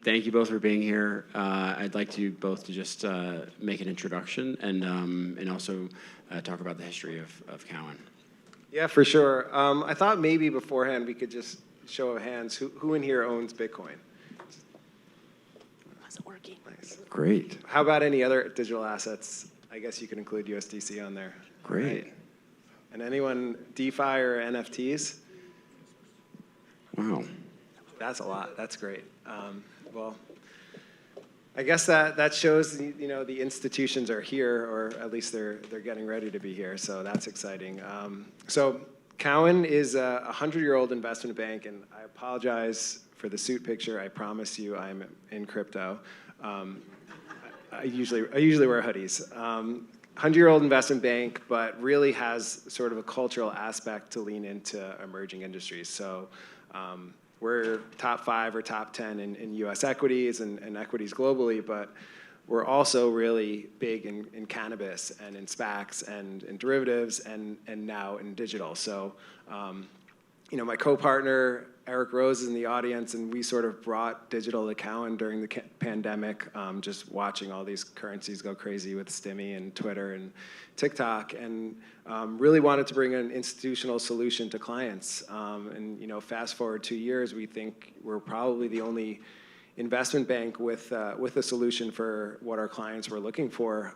Thank you both for being here. I'd like you both to just make an introduction and also talk about the history of Cowen. Yeah, for sure. I thought maybe beforehand we could just show of hands. Who in here owns Bitcoin? Is it working? Nice. Great. How about any other digital assets? I guess you can include USDC on there. Great. Right. And anyone DeFi or NFTs? Wow. That's a lot. That's great. Well, I guess that shows the institutions are here, or at least they're getting ready to be here. So that's exciting. So Cowen is a 100-year-old investment bank, and I apologize for the suit picture. I promise you, I'm in crypto. I usually wear hoodies. 100-year-old investment bank, but really has sort of a cultural aspect to lean into emerging industries. So. We're top 5 or top 10 in U.S. equities and equities globally, but we're also really big in cannabis and in SPACs and in derivatives and now in digital. So, my co-partner, Eric Rose, is in the audience, and we sort of brought digital to Cowen during the pandemic, just watching all these currencies go crazy with Stimmy and Twitter and TikTok, and really wanted to bring an institutional solution to clients. Fast forward 2 years, we think we're probably the only investment bank with a solution for what our clients were looking for.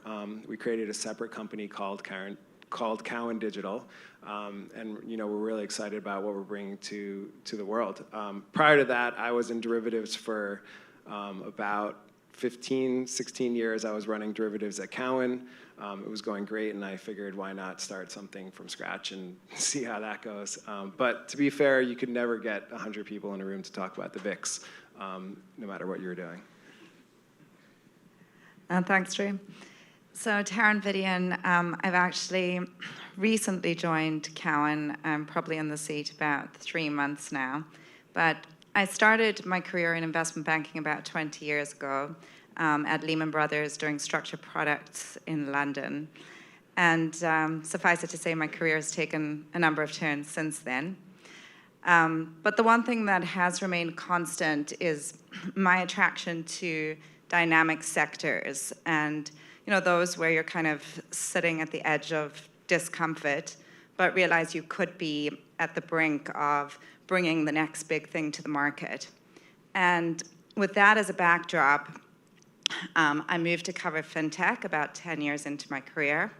We created a separate company called Cowen Digital, and we're really excited about what we're bringing to the world. Prior to that, I was in derivatives for about 15, 16 years. I was running derivatives at Cowen. It was going great, and I figured why not start something from scratch and see how that goes. But to be fair, you could never get 100 people in a room to talk about the VIX, no matter what you were doing. Thanks, Drew. So Taryn Vidian, I've actually recently joined Cowen. I'm probably in the seat about 3 months now. But I started my career in investment banking about 20 years ago at Lehman Brothers doing structured products in London. And suffice it to say, my career has taken a number of turns since then. But the one thing that has remained constant is my attraction to dynamic sectors and those where you're kind of sitting at the edge of discomfort, but realize you could be at the brink of bringing the next big thing to the market. And with that as a backdrop, I moved to cover fintech about 10 years into my career.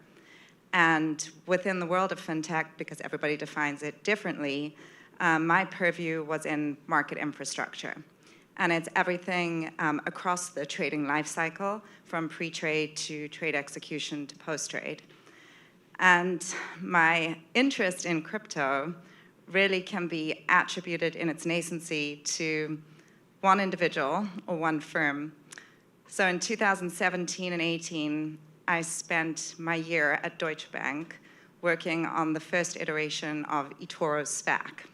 And within the world of fintech, because everybody defines it differently, my purview was in market infrastructure. And it's everything across the trading life cycle, from pre-trade to trade execution to post-trade. And my interest in crypto really can be attributed in its nascency to one individual or one firm. So in 2017 and 18, I spent my year at Deutsche Bank working on the first iteration of eToro's SPAC.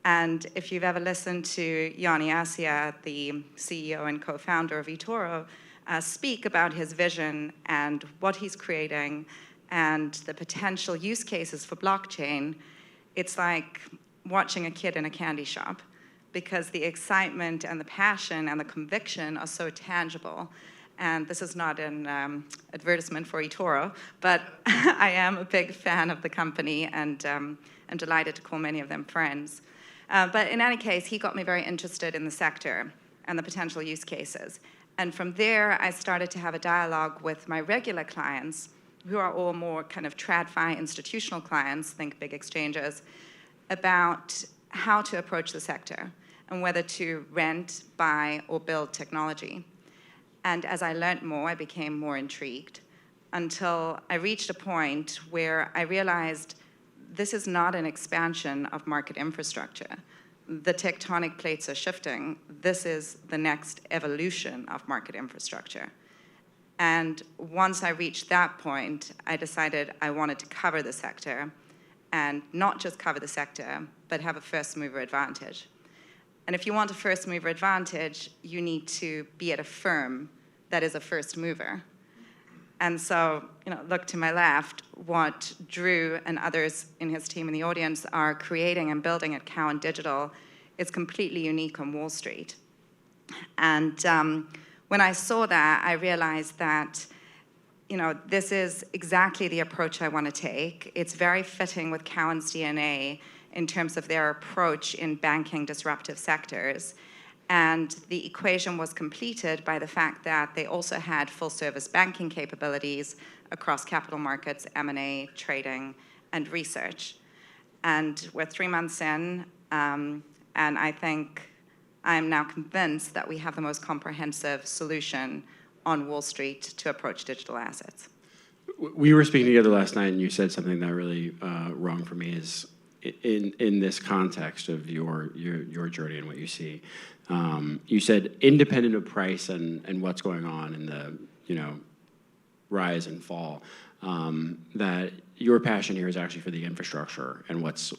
And if you've ever listened to Yanni Asia, the CEO and co-founder of eToro, speak about his vision and what he's creating and the potential use cases for blockchain, it's like watching a kid in a candy shop, because the excitement and the passion and the conviction are so tangible. And this is not an advertisement for eToro, but I am a big fan of the company, and I'm delighted to call many of them friends. But in any case, he got me very interested in the sector and the potential use cases. And from there, I started to have a dialogue with my regular clients, who are all more kind of TradFi institutional clients, think big exchanges, about how to approach the sector and whether to rent, buy, or build technology. And as I learned more, I became more intrigued until I reached a point where I realized this is not an expansion of market infrastructure. The tectonic plates are shifting. This is the next evolution of market infrastructure. And once I reached that point, I decided I wanted to cover the sector, and not just cover the sector, but have a first mover advantage. And if you want a first mover advantage, you need to be at a firm that is a first mover. And so, look to my left, what Drew and others in his team in the audience are creating and building at Cowen Digital is completely unique on Wall Street. And when I saw that, I realized that, this is exactly the approach I want to take. It's very fitting with Cowen's DNA in terms of their approach in banking disruptive sectors. And the equation was completed by the fact that they also had full-service banking capabilities across capital markets, M&A, trading, and research. And we're 3 months in, and I think I'm now convinced that we have the most comprehensive solution on Wall Street to approach digital assets. We were speaking together last night, and you said something that really rung for me is in this context of your journey and what you see. You said independent of price and what's going on in the rise and fall, that your passion here is actually for the infrastructure and what's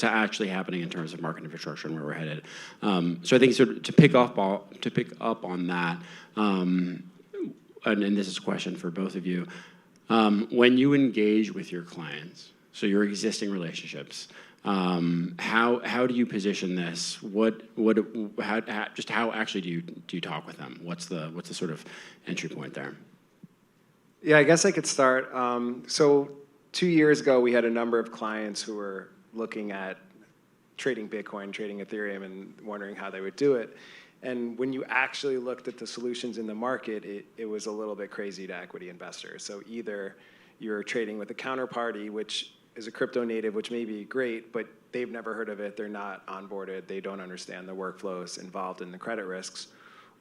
actually happening in terms of market infrastructure and where we're headed. So I think to pick up on that, and this is a question for both of you, when you engage with your clients, so your existing relationships, how do you position this? How actually do you talk with them? What's the sort of entry point there? Yeah, I guess I could start. So 2 years ago, we had a number of clients who were looking at trading Bitcoin, trading Ethereum, and wondering how they would do it. And when you actually looked at the solutions in the market, it was a little bit crazy to equity investors. So either you're trading with a counterparty, which is a crypto native, which may be great, but they've never heard of it, they're not onboarded, they don't understand the workflows involved in the credit risks,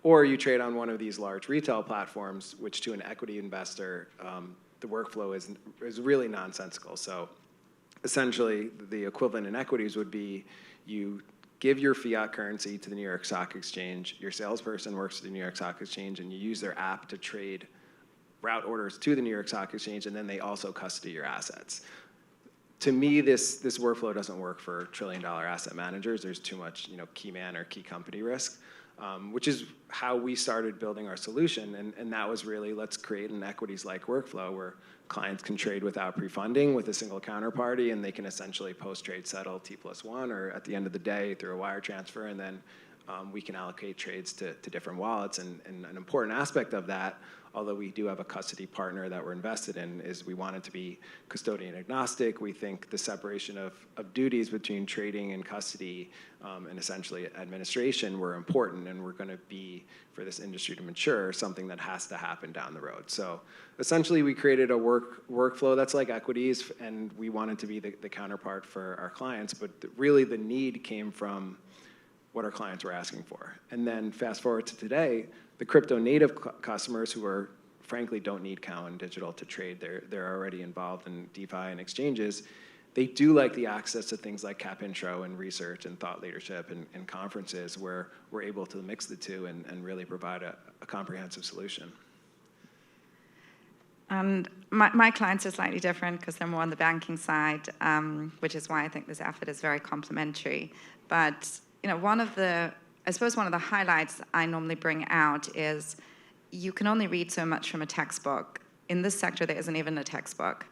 or you trade on one of these large retail platforms, which to an equity investor, the workflow is really nonsensical. So essentially, the equivalent in equities would be you give your fiat currency to the New York Stock Exchange, your salesperson works at the New York Stock Exchange, and you use their app to trade route orders to the New York Stock Exchange, and then they also custody your assets. To me, this workflow doesn't work for trillion-dollar asset managers. There's too much key man or key company risk, which is how we started building our solution. And that was really, let's create an equities-like workflow where clients can trade without pre-funding with a single counterparty, and they can essentially post-trade settle T+1, or at the end of the day through a wire transfer, and then we can allocate trades to different wallets. And an important aspect of that, although we do have a custody partner that we're invested in, is we want it to be custodian agnostic. We think the separation of duties between trading and custody and essentially administration were important, and we're going to be, for this industry to mature, something that has to happen down the road. So essentially we created a workflow that's like equities, and we wanted to be the counterpart for our clients, but really the need came from what our clients were asking for. And then fast forward to today, the crypto native customers who are frankly don't need Cowen Digital to trade, they're already involved in DeFi and exchanges, they do like the access to things like Cap Intro and research and thought leadership and conferences where we're able to mix the two and really provide a comprehensive solution. And my clients are slightly different because they're more on the banking side, which is why I think this effort is very complementary. But one of the highlights I normally bring out is you can only read so much from a textbook. In this sector, there isn't even a textbook.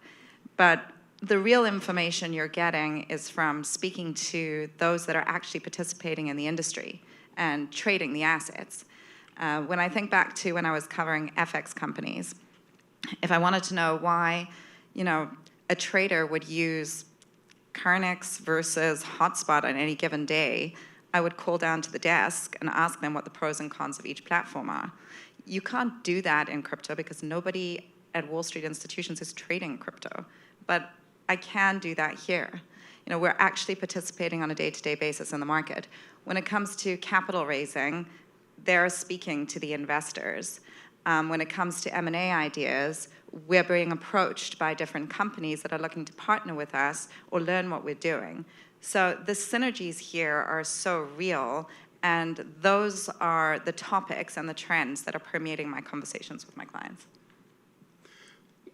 But the real information you're getting is from speaking to those that are actually participating in the industry and trading the assets. When I think back to when I was covering FX companies, if I wanted to know why, a trader would use Carnix versus Hotspot on any given day, I would call down to the desk and ask them what the pros and cons of each platform are. You can't do that in crypto because nobody at Wall Street institutions is trading crypto. But I can do that here. We're actually participating on a day-to-day basis in the market. When it comes to capital raising, they're speaking to the investors. When it comes to M&A ideas, we're being approached by different companies that are looking to partner with us or learn what we're doing. So the synergies here are so real, and those are the topics and the trends that are permeating my conversations with my clients.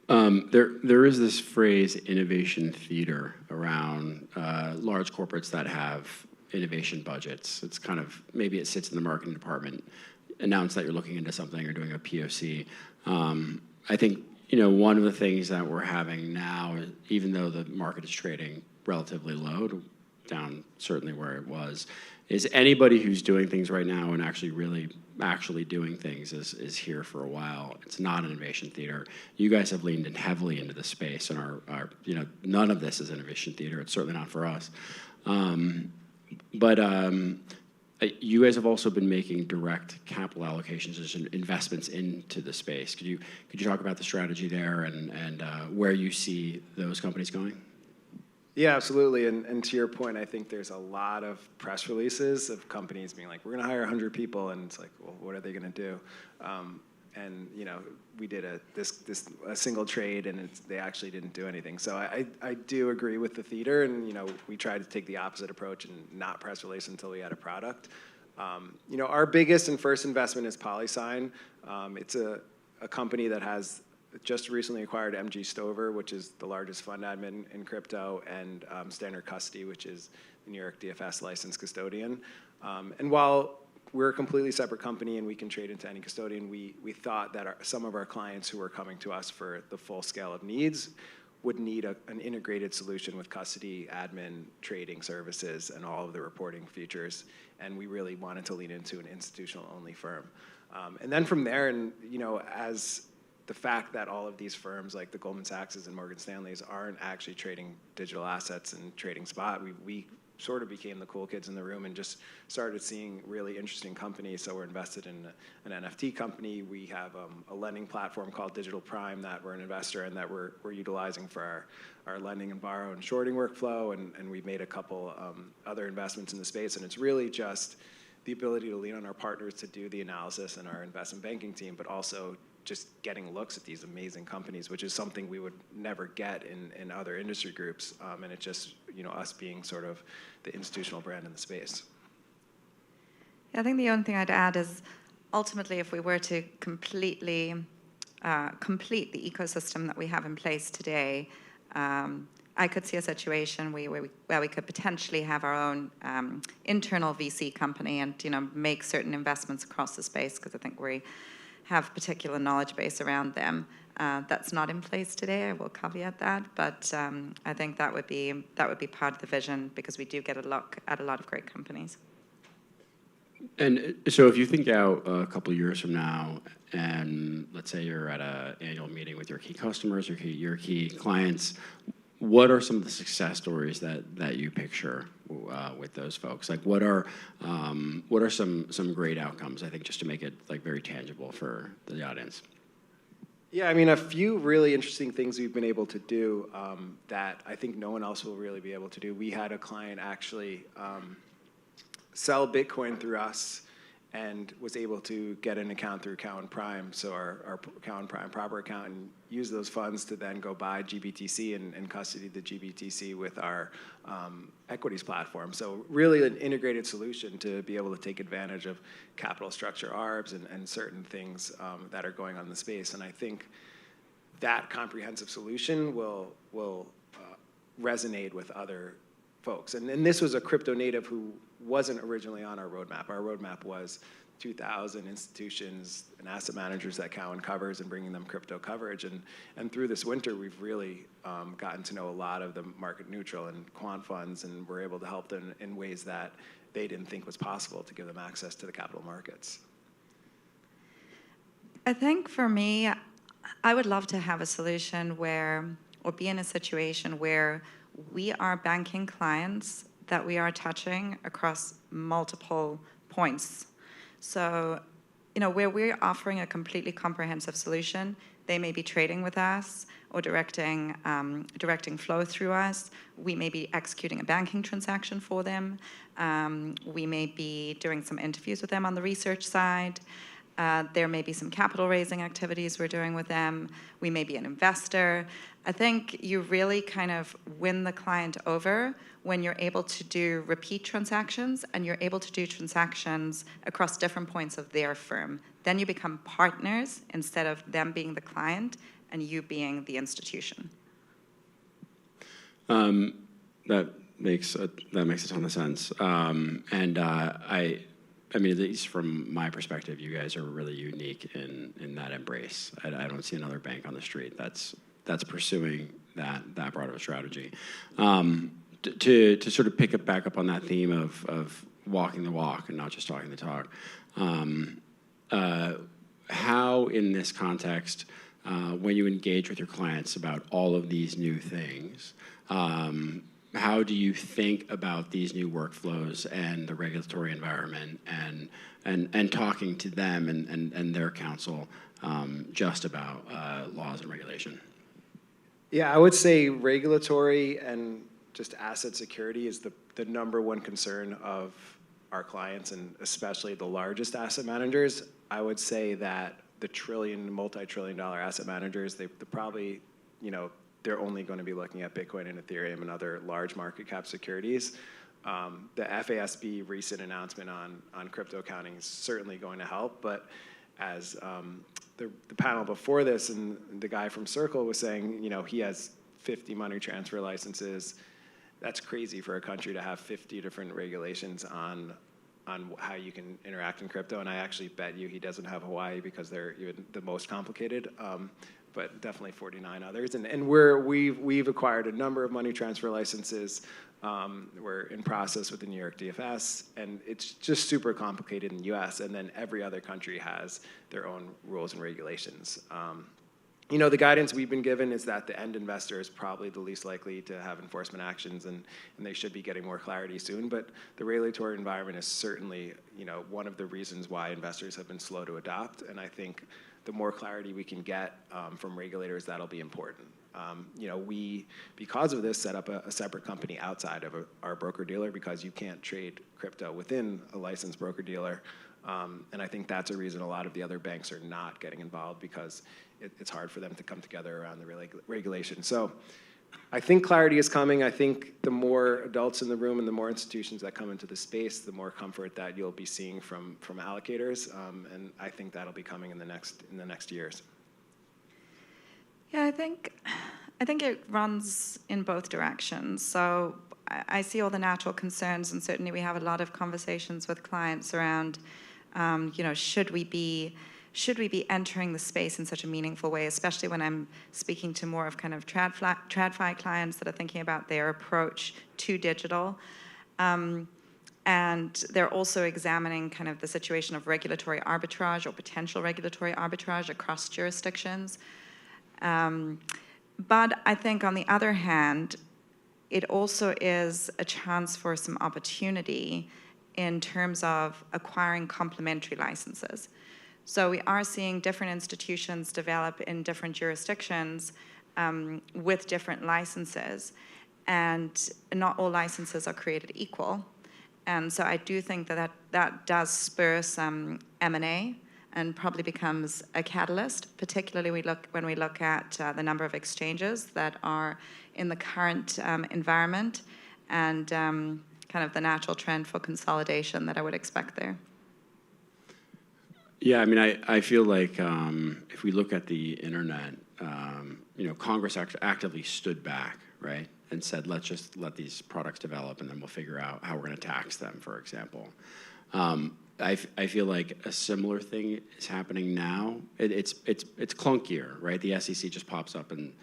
There is this phrase, innovation theater, around large corporates that have innovation budgets. It's kind of, maybe it sits in the marketing department, announce that you're looking into something or doing a POC. I think, one of the things that we're having now, even though the market is trading relatively low down certainly where it was. Is anybody who's doing things right now and actually doing things is here for a while. It's not an innovation theater. You guys have leaned in heavily into the space and are none of this is innovation theater. It's certainly not for us. But you guys have also been making direct capital allocations and investments into the space. Could you talk about the strategy there and where you see those companies going? Yeah, absolutely. And to your point, I think there's a lot of press releases of companies being like, we're going to hire 100 people, and it's like, well, what are they going to do? And we did a single trade, and they actually didn't do anything. So I do agree with the theater, and we tried to take the opposite approach and not press release until we had a product. Our biggest and first investment is PolySign. It's a company that has just recently acquired MG Stover, which is the largest fund admin in crypto, and Standard Custody, which is the New York DFS licensed custodian. And while we're a completely separate company and we can trade into any custodian, we thought that some of our clients who were coming to us for the full scale of needs would need an integrated solution with custody, admin, trading services, and all of the reporting features. And we really wanted to lean into an institutional-only firm. And then from there, and as the fact that all of these firms like the Goldman Sachs's and Morgan Stanley's aren't actually trading digital assets and trading spot, we sort of became the cool kids in the room and just started seeing really interesting companies. So we're invested in an NFT company. We have a lending platform called Digital Prime that we're an investor in that we're utilizing for our lending and borrow and shorting workflow. And we've made a couple other investments in the space. And it's really just the ability to lean on our partners to do the analysis and our investment banking team, but also just getting looks at these amazing companies, which is something we would never get in other industry groups. And it's just, us being sort of the institutional brand in the space. Yeah, I think the only thing I'd add is ultimately if we were to completely complete the ecosystem that we have in place today, I could see a situation where we could potentially have our own internal VC company and make certain investments across the space, because I think we have particular knowledge base around them. That's not in place today. I will caveat that, but I think that would be part of the vision, because we do get a look at a lot of great companies. And so if you think out a couple of years from now, and let's say you're at an annual meeting with your key customers or your key clients, what are some of the success stories that you picture with those folks? Like, what are some great outcomes? I think just to make it very tangible for the audience. Yeah, I mean, a few really interesting things we've been able to do that I think no one else will really be able to do. We had a client actually sell Bitcoin through us and was able to get an account through Cowen Prime, so our Cowen Prime proper account, and use those funds to then go buy GBTC and custody the GBTC with our equities platform. So really an integrated solution to be able to take advantage of capital structure ARBs and certain things that are going on in the space. And I think that comprehensive solution will resonate with other folks. And this was a crypto native who wasn't originally on our roadmap. Our roadmap was 2,000 institutions and asset managers that Cowen covers and bringing them crypto coverage. And through this winter, we've really gotten to know a lot of the market neutral and quant funds, and we're able to help them in ways that they didn't think was possible to give them access to the capital markets. I think for me, I would love to have a solution or be in a situation where we are banking clients that we are touching across multiple points. So, where we're offering a completely comprehensive solution, they may be trading with us or directing flow through us. We may be executing a banking transaction for them. We may be doing some interviews with them on the research side. There may be some capital raising activities we're doing with them. We may be an investor. I think you really kind of win the client over when you're able to do repeat transactions and you're able to do transactions across different points of their firm. Then you become partners instead of them being the client and you being the institution. That makes a ton of sense. I mean, at least from my perspective, you guys are really unique in that embrace. I don't see another bank on the street that's pursuing that broad of a strategy. to sort of pick it back up on that theme of walking the walk and not just talking the talk, how in this context, when you engage with your clients about all of these new things, how do you think about these new workflows and the regulatory environment and talking to them and their counsel just about laws and regulation? Yeah, I would say regulatory and just asset security is the number one concern of our clients, and especially the largest asset managers. I would say that the multi-trillion-dollar asset managers, they probably, they're only going to be looking at Bitcoin and Ethereum and other large market cap securities. The FASB recent announcement on crypto accounting is certainly going to help, but as the panel before this and the guy from Circle was saying, he has 50 money transfer licenses. That's crazy for a country to have 50 different regulations on how you can interact in crypto, and I actually bet you he doesn't have Hawaii because they're even the most complicated, but definitely 49 others. And we've acquired a number of money transfer licenses. We're in process with the New York DFS, and it's just super complicated in the US, and then every other country has their own rules and regulations. The guidance we've been given is that the end investor is probably the least likely to have enforcement actions, and they should be getting more clarity soon. But the regulatory environment is certainly, one of the reasons why investors have been slow to adopt. And I think the more clarity we can get from regulators, that'll be important. We, because of this, set up a separate company outside of our broker-dealer because you can't trade crypto within a licensed broker-dealer. And I think that's a reason a lot of the other banks are not getting involved, because it's hard for them to come together around the regulation. So I think clarity is coming. I think the more adults in the room and the more institutions that come into the space, the more comfort that you'll be seeing from allocators. And I think that'll be coming in the next years. Yeah, I think it runs in both directions. So I see all the natural concerns, and certainly we have a lot of conversations with clients around, should we be entering the space in such a meaningful way, especially when I'm speaking to more of kind of TradFi clients that are thinking about their approach to digital. And they're also examining kind of the situation of regulatory arbitrage or potential regulatory arbitrage across jurisdictions. But I think on the other hand, it also is a chance for some opportunity in terms of acquiring complementary licenses. So we are seeing different institutions develop in different jurisdictions with different licenses, and not all licenses are created equal. And so I do think that does spur some M&A and probably becomes a catalyst, particularly when we look at the number of exchanges that are in the current environment, and kind of the natural trend for consolidation that I would expect there. Yeah, I mean, I feel like if we look at the internet, Congress actively stood back, right, and said, let's just let these products develop, and then we'll figure out how we're going to tax them, for example. I feel like a similar thing is happening now. It's clunkier, right? The SEC just pops up and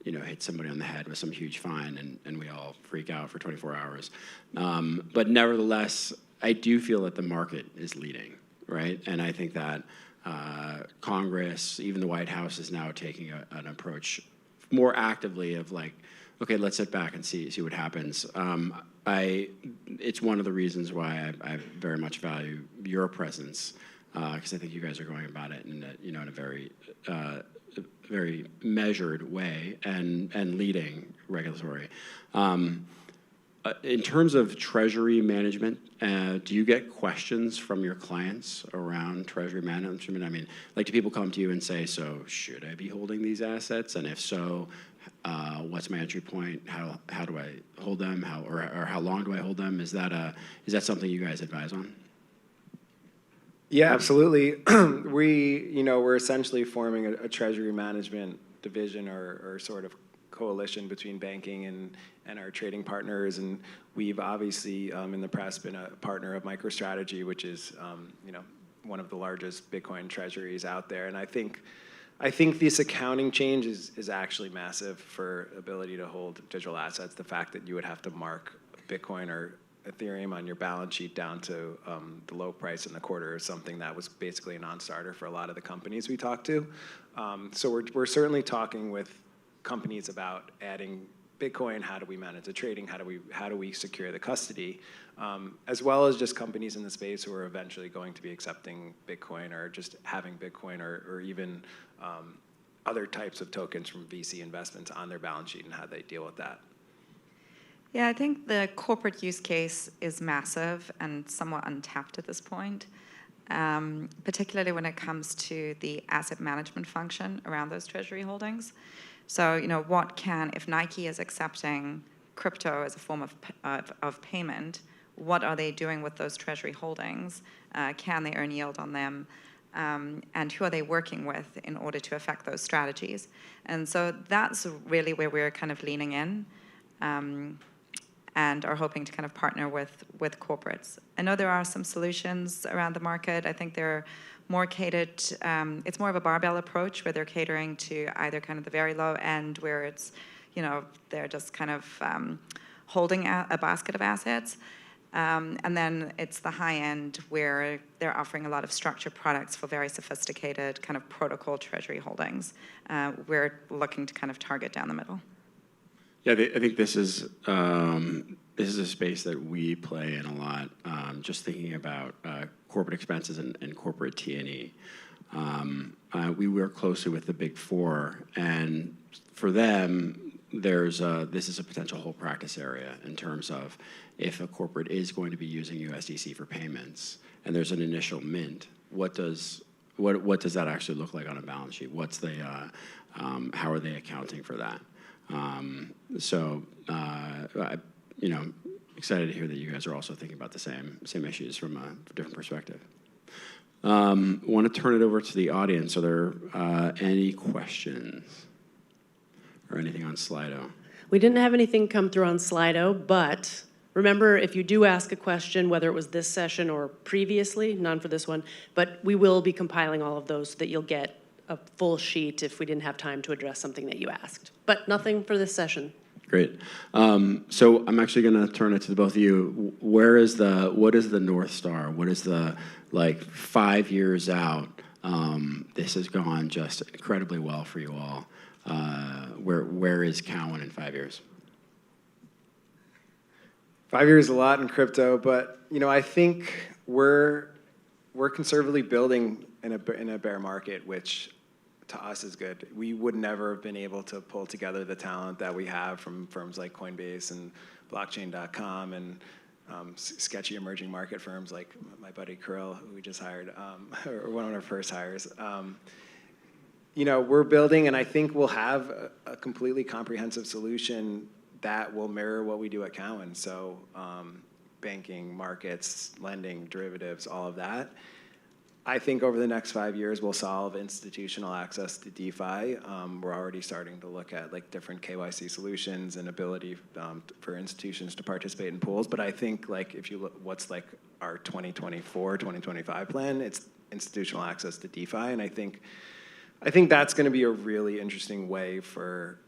hits somebody on the head with some huge fine, and we all freak out for 24 hours. But nevertheless, I do feel that the market is leading, right? And I think that Congress, even the White House, is now taking an approach more actively of like, okay, let's sit back and see what happens. It's one of the reasons why I very much value your presence, because I think you guys are going about it in a very very measured way and leading regulatory. In terms of treasury management, do you get questions from your clients around treasury management? I mean, like, do people come to you and say, so should I be holding these assets? And if so, what's my entry point? How do I hold them? Or how long do I hold them? Is that something you guys advise on? Yeah, absolutely. We're essentially forming a treasury management division or sort of coalition between banking and our trading partners, and we've obviously in the press been a partner of MicroStrategy, which is one of the largest Bitcoin treasuries out there. And I think I think this accounting change is actually massive for ability to hold digital assets. The fact that you would have to mark Bitcoin or Ethereum on your balance sheet down to the low price in the quarter is something that was basically a non-starter for a lot of the companies we talked to. So we're certainly talking with companies about adding Bitcoin. How do we manage the trading? How do we secure the custody? As well as just companies in the space who are eventually going to be accepting Bitcoin or just having Bitcoin or even other types of tokens from VC investments on their balance sheet and how they deal with that. Yeah, I think the corporate use case is massive and somewhat untapped at this point, particularly when it comes to the asset management function around those treasury holdings. So, if Nike is accepting crypto as a form of payment, what are they doing with those treasury holdings? Can they earn yield on them? And who are they working with in order to affect those strategies? And so that's really where we're kind of leaning in. And are hoping to kind of partner with corporates. I know there are some solutions around the market. I think they're more catered, it's more of a barbell approach where they're catering to either kind of the very low end where it's, they're just kind of holding a basket of assets. And then it's the high end where they're offering a lot of structured products for very sophisticated kind of protocol treasury holdings. We're looking to kind of target down the middle. Yeah, I think this is a space that we play in a lot. Just thinking about corporate expenses and corporate T&E. We work closely with the Big Four, and for them, this is a potential whole practice area in terms of if a corporate is going to be using USDC for payments, and there's an initial mint. What does that actually look like on a balance sheet? What's the how are they accounting for that? Excited to hear that you guys are also thinking about the same issues from a different perspective. Want to turn it over to the audience. Are there any questions or anything on Slido? We didn't have anything come through on Slido, but remember, if you do ask a question, whether it was this session or previously, none for this one, but we will be compiling all of those so that you'll get a full sheet if we didn't have time to address something that you asked. But nothing for this session. Great. So I'm actually going to turn it to the both of you. What is the North Star? What is the 5 years out? This has gone just incredibly well for you all. Where is Cowen in 5 years? 5 years is a lot in crypto, but I think we're conservatively building in a bear market, which to us is good. We would never have been able to pull together the talent that we have from firms like Coinbase and blockchain.com and sketchy emerging market firms like my buddy Kirill, who we just hired, or one of our first hires. We're building, and I think we'll have a completely comprehensive solution that will mirror what we do at Cowen. So banking, markets, lending, derivatives, all of that. I think over the next 5 years, we'll solve institutional access to DeFi. We're already starting to look at different KYC solutions and ability for institutions to participate in pools. But I think if you look, what's our 2024, 2025 plan, it's institutional access to DeFi. And I think that's going to be a really interesting way for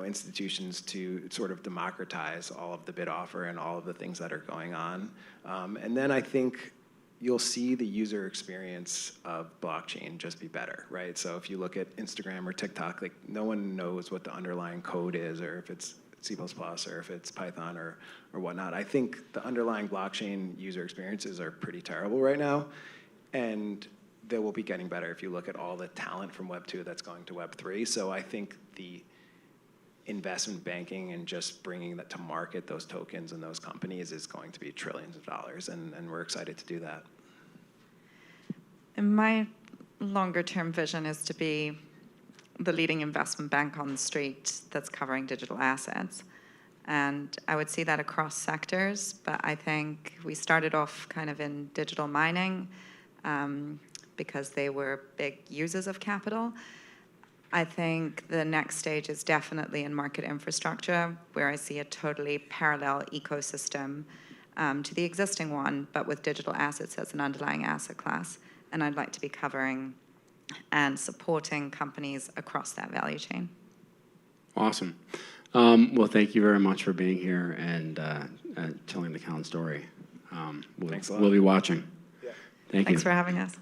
institutions to sort of democratize all of the bid offer and all of the things that are going on. And then I think you'll see the user experience of blockchain just be better, right? So if you look at Instagram or TikTok, no one knows what the underlying code is, or if it's C++ or if it's Python or whatnot. I think the underlying blockchain user experiences are pretty terrible right now, and they will be getting better if you look at all the talent from Web 2 that's going to Web 3. So I think the investment banking and just bringing that to market, those tokens and those companies, is going to be trillions of dollars, and we're excited to do that. And my longer-term vision is to be the leading investment bank on the street that's covering digital assets. And I would see that across sectors, but I think we started off kind of in digital mining because they were big users of capital. I think the next stage is definitely in market infrastructure, where I see a totally parallel ecosystem to the existing one, but with digital assets as an underlying asset class. And I'd like to be covering and supporting companies across that value chain. Awesome. Well, thank you very much for being here and telling the Cowan story. Thanks a lot. We'll be watching. Yeah. Thank you. Thanks for having us.